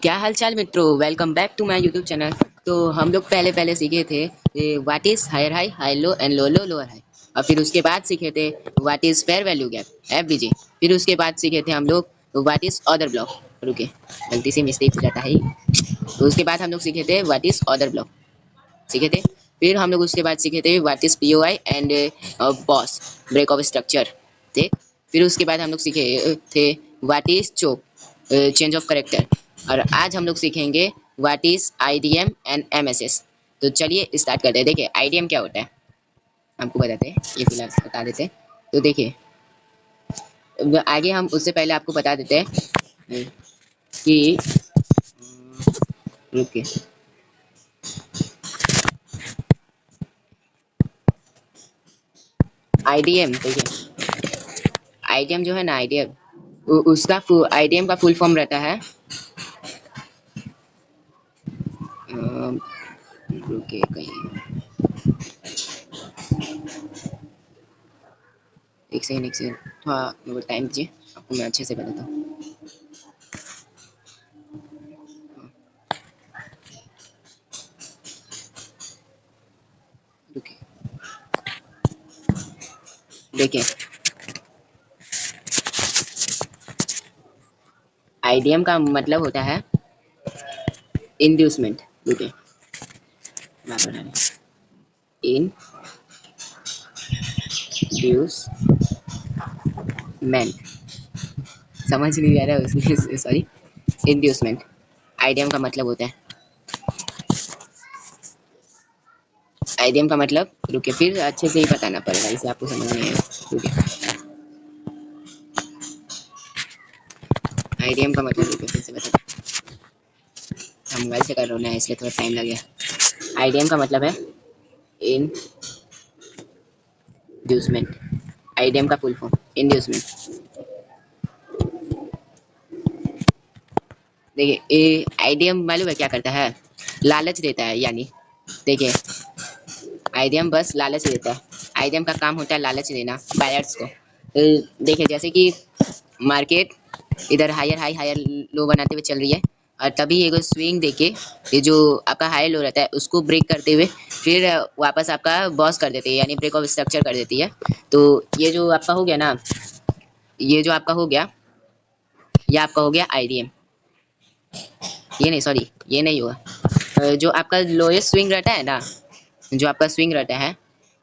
क्या हाल चाल मित्रों, welcome back to my YouTube channel. तो हम लोग पहले पहले सीखे थे what is higher high, high low and low low lower high. और फिर उसके बाद सीखे थे what is fair value gap FVG. फिर उसके बाद सीखे थे हम लोग व्हाट इज अदर ब्लॉक। रुके, गलती से मिस्टेक हो जाता है। तो उसके बाद हम लोग सीखे थे व्हाट इज अदर ब्लॉक, सीखे थे। फिर हम लोग उसके बाद सीखे थे what is POI and boss break of structure थे। फिर उसके बाद हम लोग सीखे थे what is choke change of character. और आज हम लोग सीखेंगे what is IDM and MSS. तो चलिए स्टार्ट करते हैं। देखिए आईडीएम क्या होता है हमको बताते हैं, ये फिलहाल बता देते हैं। तो देखिए आगे हम उससे पहले आपको बता देते हैं कि रुकिए, आईडीएम देखिए, आईडीएम जो है ना, आईडीएम उसका आईडीएम का फुल फॉर्म रहता है रुकिए कहीं, एक सेकंड थोड़ा मेरे को टाइम दीजिए, आपको मैं अच्छे से बताता हूँ। रुकिए, देखिए आईडीएम का मतलब होता है इंड्यूसमेंट। रुकिए, इंड्यूसमेंट, समझ नहीं आ रहा है उसमें सॉरी। इंड्यूसमेंट आईडीएम का मतलब होता है, आईडीएम का मतलब, रुकिए फिर अच्छे से ही बताना पड़ेगा, इसे आपको समझ नहीं आएगा। रुकिए, आईडीएम का मतलब, रुकिए फिर से बता, हम मोबाइल से कर रहे हैं इसलिए थोड़ा टाइम लगेगा। आईडीएम का मतलब है इंड्यूसमेंट, आईडीएम का फुल फॉर्म इंड्यूसमेंट। देखिए आईडीएम मालूम है क्या करता है, लालच देता है। यानी देखिए आईडीएम बस लालच देता है, आईडीएम का काम होता है लालच देना बायर्स को। देखिए जैसे कि मार्केट इधर हायर हाई हायर लो बनाते हुए चल रही है, और तभी एक स्विंग देके ये जो आपका हाई लो रहता है उसको ब्रेक करते हुए फिर वापस आपका बॉस कर देती है, यानी ब्रेक ऑफ स्ट्रक्चर कर देती है। तो ये जो आपका हो गया ना, ये जो आपका हो गया, ये आपका हो गया आईडीएम। ये नहीं, सॉरी ये नहीं हुआ। जो आपका लोएस्ट स्विंग रहता है ना, जो आपका स्विंग रहता है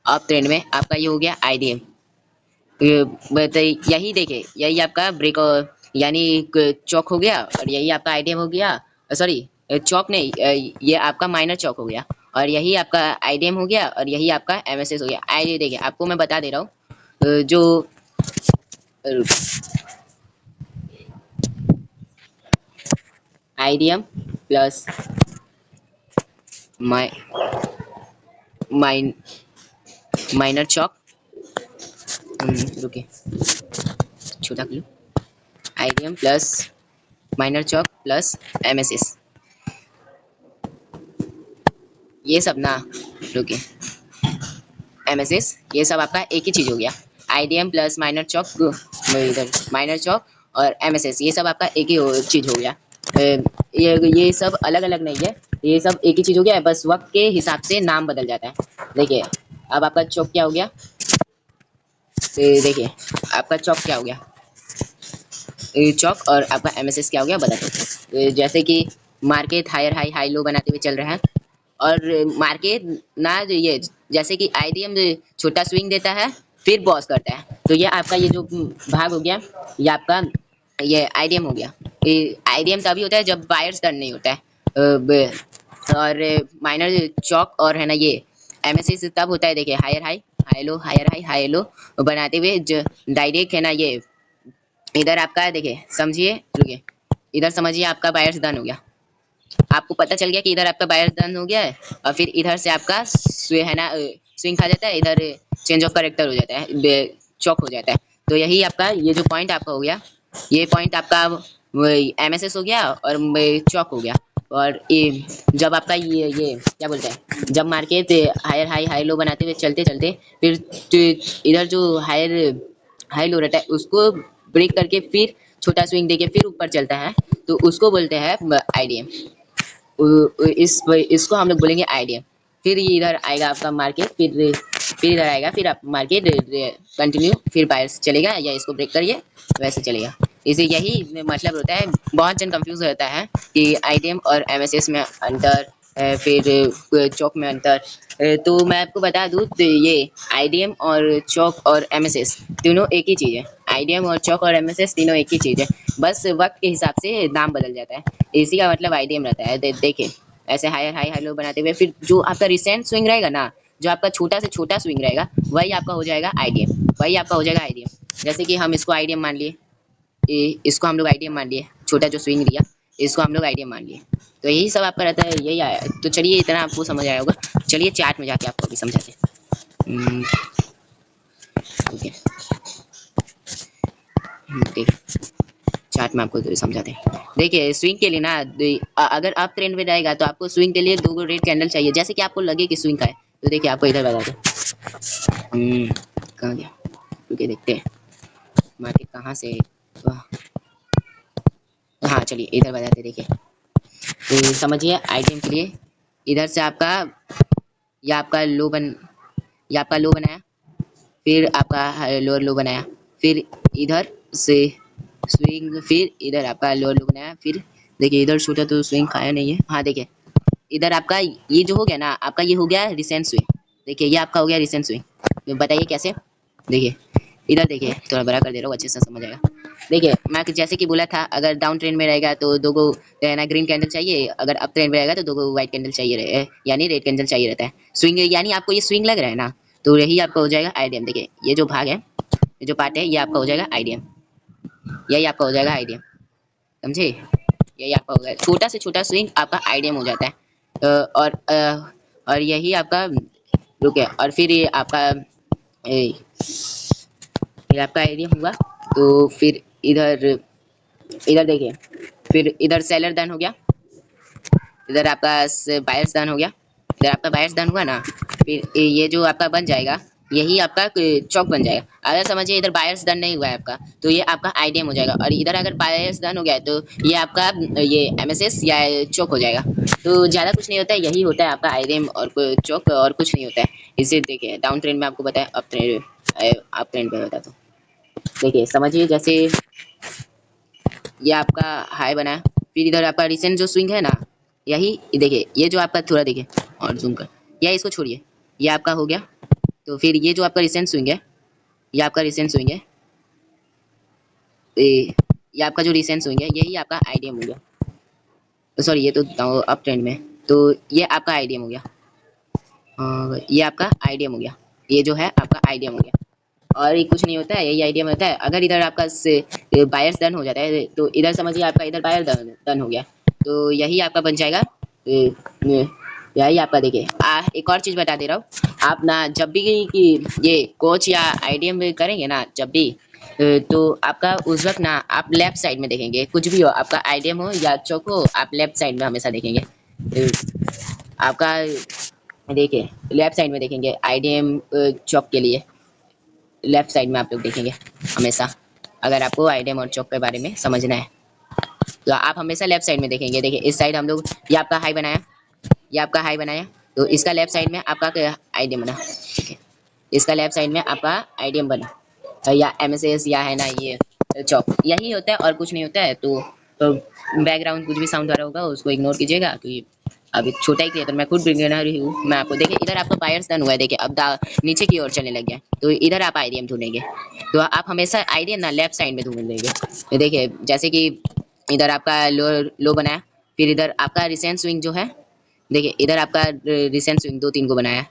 अप ट्रेंड में, आपका ये हो गया आईडीएम। यही देखिए, यही आपका ब्रेक यानी चौक हो गया, और यही आपका आईडीएम हो गया। सॉरी चौक नहीं, ये आपका माइनर चौक हो गया, और यही आपका आईडीएम हो गया, और यही आपका एमएसएस हो गया। आई देखिए आपको मैं बता दे रहा हूँ, जो आईडीएम प्लस माइन माइनर चौक, रुके छोटा क्लू, आईडीएम प्लस माइनर चौक प्लस एमएसएस, ये सब ना, रुके एमएसएस, ये सब आपका एक ही चीज हो गया। आईडीएम प्लस माइनर चौक, इधर माइनर चौक और एमएसएस, ये सब आपका एक ही चीज हो गया। ये सब अलग अलग नहीं है, ये सब एक ही चीज हो गया है, बस वक्त के हिसाब से नाम बदल जाता है। देखिए अब आपका चौक क्या हो गया, देखिए आपका चौक क्या हो गया, चौक, और आपका एमएसएस क्या हो गया बता दो। जैसे कि market higher high high low बनाते हुए चल रहा है, और मार्केट ना जो ये जैसे कि आईडीएम छोटा स्विंग देता है फिर बॉस करता है, तो ये आपका ये जो भाग हो गया, ये आपका ये आईडीएम हो गया। आईडीएम तभी होता है जब बायर्स टर्न नहीं होता है, और माइनर चौक और है ना ये एमएसएस तब होता है। देखिए higher high high low, higher high high low बनाते हुए डायरेक्ट है ना, ये इधर आपका देखिए समझिए, रुकिए इधर समझिए, आपका बायर्स डन हो गया, आपको पता चल गया कि इधर आपका बायर्स डन हो गया है, और फिर इधर से आपका है ना स्विंग खा जाता है, इधर चेंज ऑफ करेक्टर हो जाता है, चौक हो जाता है। तो यही आपका ये जो पॉइंट आपका हो गया, ये पॉइंट आपका एमएसएस हो गया और चौक हो गया। और ये जब आपका ये क्या बोलते हैं, जब market higher high high low बनाते हुए चलते चलते फिर इधर जो हायर हाई लो रहता है उसको ब्रेक करके फिर छोटा स्विंग देके फिर ऊपर चलता है तो उसको बोलते हैं आईडीएम। इसको हम लोग बोलेंगे आईडीएम। फिर ये इधर आएगा आपका मार्केट, फिर इधर आएगा, फिर आप मार्केट कंटिन्यू, फिर बायर्स चलेगा या इसको ब्रेक करिए वैसे चलेगा। इसे यही मतलब होता है। बहुत जन कंफ्यूज रहता है कि आईडीएम और एमएसएस में अंतर है, फिर चौक में अंतर। तो मैं आपको बता दूं तो ये आईडीएम और चौक और एमएसएस तीनों एक ही चीज़ है। आईडीएम और चौक और एमएसएस तीनों एक ही चीज़ है, बस वक्त के हिसाब से नाम बदल जाता है। इसी का मतलब आईडीएम रहता है। देखिए ऐसे हाई लो बनाते हुए फिर जो आपका रिसेंट स्विंग रहेगा ना, जो आपका छोटा से छोटा स्विंग रहेगा वही आपका हो जाएगा आईडीएम, वही आपका हो जाएगा आईडीएम। जैसे कि हम इसको आईडीएम मान लिए, इसको हम लोग आईडीएम मान लिए, छोटा जो स्विंग दिया इसको हम लोग आईडीएम मान लिए। तो यही सब आपका रहता है, यही आया। तो चलिए इतना आपको समझ आया होगा, चलिए चार्ट में जाके आपको अभी समझाते हैं। ओके ठीक है, चार्ट में आपको समझाते हैं। देखिए स्विंग के लिए ना, अगर आप ट्रेंड में जाएगा तो आपको स्विंग के लिए 2 रेड कैंडल चाहिए, जैसे कि आपको लगे कि स्विंग का है। तो देखिए आपको इधर बता दो, कहाँ गया, रुके देखते हैं मार्केट कहाँ से। हाँ चलिए इधर बताते, देखिए तो समझिए आइटम के लिए इधर से आपका, या आपका लो बन, या आपका लो बनाया, फिर आपका लोअर लो बनाया, फिर इधर से स्विंग, फिर इधर आपका लोअर लो बनाया, फिर देखिए इधर छोटा तो स्विंग खाया नहीं है। हाँ देखिए इधर आपका ये जो हो गया ना, आपका ये हो गया रिसेंट स्विंग। देखिए ये आपका हो गया रिसेंट स्विंग। तो बताइए कैसे। देखिए इधर देखिए, थोड़ा बड़ा कर दे रहा हूँ अच्छे से समझ आएगा। देखिए मैं जैसे कि बोला था, अगर डाउन ट्रेंड में रहेगा तो 2 को ना ग्रीन कैंडल चाहिए, अगर अप ट्रेंड में रहेगा तो 2 को व्हाइट कैंडल चाहिए रहे, यानी रेड कैंडल चाहिए रहता है। स्विंग यानी आपको ये स्विंग लग रहा है ना, तो यही आपका हो जाएगा आईडीएम। देखिए ये जो भाग है, ये जो पार्ट है, ये आपका हो जाएगा आईडीएम, यही आपका हो जाएगा आईडीएम, समझे। यही आपका हो गया, छोटा से छोटा स्विंग आपका आईडीएम हो जाता है। और यही आपका रुके, और फिर ये आपका फिर आपका आईडीएम हुआ। तो फिर इधर इधर देखिए, फिर इधर सेलर डन हो गया, इधर आपका बायर्स डन हो गया, इधर आपका बायर्स डन हुआ ना, फिर ये जो आपका बन जाएगा यही आपका चौक बन जाएगा। अगर समझिए इधर बायर्स डन नहीं हुआ है आपका, तो ये आपका आईडीएम हो जाएगा, और इधर अगर बायर्स डन हो गया है तो ये आपका ये एमएसएस या चौक हो जाएगा। तो ज़्यादा कुछ नहीं होता है, यही होता है आपका आईडीएम और चौक, और कुछ नहीं होता है। इसे देखिए डाउन ट्रेंड में आपको बताया, अप ट्रेंड में बता दो। देखिए समझिए, जैसे ये आपका हाई बना है, फिर इधर आपका रिसेंट जो स्विंग है ना, यही देखिए, ये जो आपका थोड़ा देखिए और जूम कर, या इसको छोड़िए, ये आपका हो गया। तो फिर ये जो आपका रिसेंट स्विंग है, ये आपका रिसेंट स्विंग है, ये आपका जो रिसेंट स्विंग है यही आपका आईडीएम हो गया। तो सॉरी ये तो अप ट्रेंड में, तो ये आपका आईडीएम हो गया, ये आपका आईडीएम हो गया, ये जो है आपका आईडीएम हो गया। और ये कुछ नहीं होता है, यही आइडिया में होता है। अगर इधर आपका बायर्स डन हो जाता है तो इधर समझिए आपका इधर बायर डन हो गया, तो यही आपका बन जाएगा यही आपका। देखिए एक और चीज़ बता दे रहा हूँ, आप ना जब भी कि ये कोच या आईडीएम करेंगे ना, जब भी तो आपका उस वक्त ना आप लेफ्ट साइड में देखेंगे, कुछ भी हो आपका आईडीएम हो या चौक हो, आप लेफ्ट साइड में हमेशा देखेंगे। आपका देखिए लेफ्ट साइड में देखेंगे आईडीएम चौक के लिए, लेफ्ट साइड में आप लोग देखेंगे हमेशा। अगर आपको आईडीएम और चौक के बारे में समझना है तो आप हमेशा लेफ्ट साइड में देखेंगे। देखिए इस साइड हम लोग, ये आपका हाई बनाया, ये आपका हाई बनाया, तो इसका लेफ्ट साइड में आपका आईडीएम बना, ठीक है। इसका लेफ्ट साइड में आपका आईडीएम बना, या एमएसएस या है ना ये चौक, यही होता है और कुछ नहीं होता है। तो बैकग्राउंड कुछ भी साउंड आ रहा होगा उसको इग्नोर कीजिएगा, क्योंकि अभी छोटा ही क्रिएटर, मैं खुद बिगिनर ही हूँ। मैं आपको देखिए इधर आपका बायर्स डन हुआ है, देखिए अब नीचे की ओर चलने लग गया, तो इधर आप आईडीएम ढूंढेंगे। तो आप हमेशा आईडीएम ना लेफ्ट साइड में ढूंढेंगे। तो देखिए जैसे कि इधर आपका लो बनाया, फिर इधर आपका रिसेंट स्विंग जो है, देखिए इधर आपका रिसेंट स्विंग 2-3 को बनाया,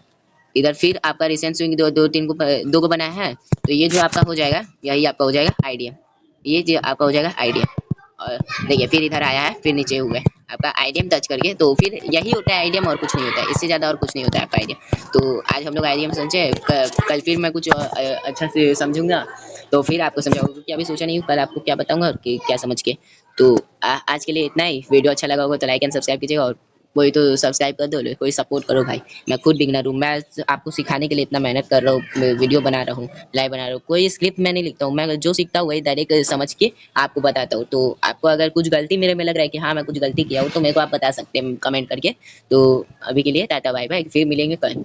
इधर फिर आपका रिसेंट स्विंग 2 को बनाया है, तो ये जो आपका हो जाएगा यही आपका हो जाएगा आईडीएम, ये जो आपका हो जाएगा आईडीएम। और देखिए फिर इधर आया है, फिर नीचे हुआ है आपका आईडीएम टच करके, तो फिर यही होता है आईडीएम और कुछ नहीं होता है, इससे ज़्यादा और कुछ नहीं होता है आपका आईडीएम। तो आज हम लोग आईडीएम समझे, कल फिर मैं कुछ अच्छा से समझूंगा, तो फिर आपको समझाऊंगा, क्योंकि अभी सोचा नहीं हूँ कल आपको क्या बताऊंगा कि क्या समझ के। तो आज के लिए इतना ही। वीडियो अच्छा लगा होगा तो लाइक एंड सब्सक्राइब कीजिएगा, और वही तो सब्सक्राइब कर दो, कोई सपोर्ट करो भाई। मैं खुद बिगनर हूँ, मैं आपको सिखाने के लिए इतना मेहनत कर रहा हूँ, वीडियो बना रहा हूँ, लाइव बना रहा हूँ। कोई स्क्रिप्ट मैं नहीं लिखता हूँ, मैं जो सीखता हूँ वही डायरेक्ट समझ के आपको बताता हूँ। तो आपको अगर कुछ गलती मेरे में लग रहा है कि हाँ मैं कुछ गलती किया हूँ, तो मेरे को आप बता सकते हैं कमेंट करके। तो अभी के लिए टाटा बाय बाय, फिर मिलेंगे कल।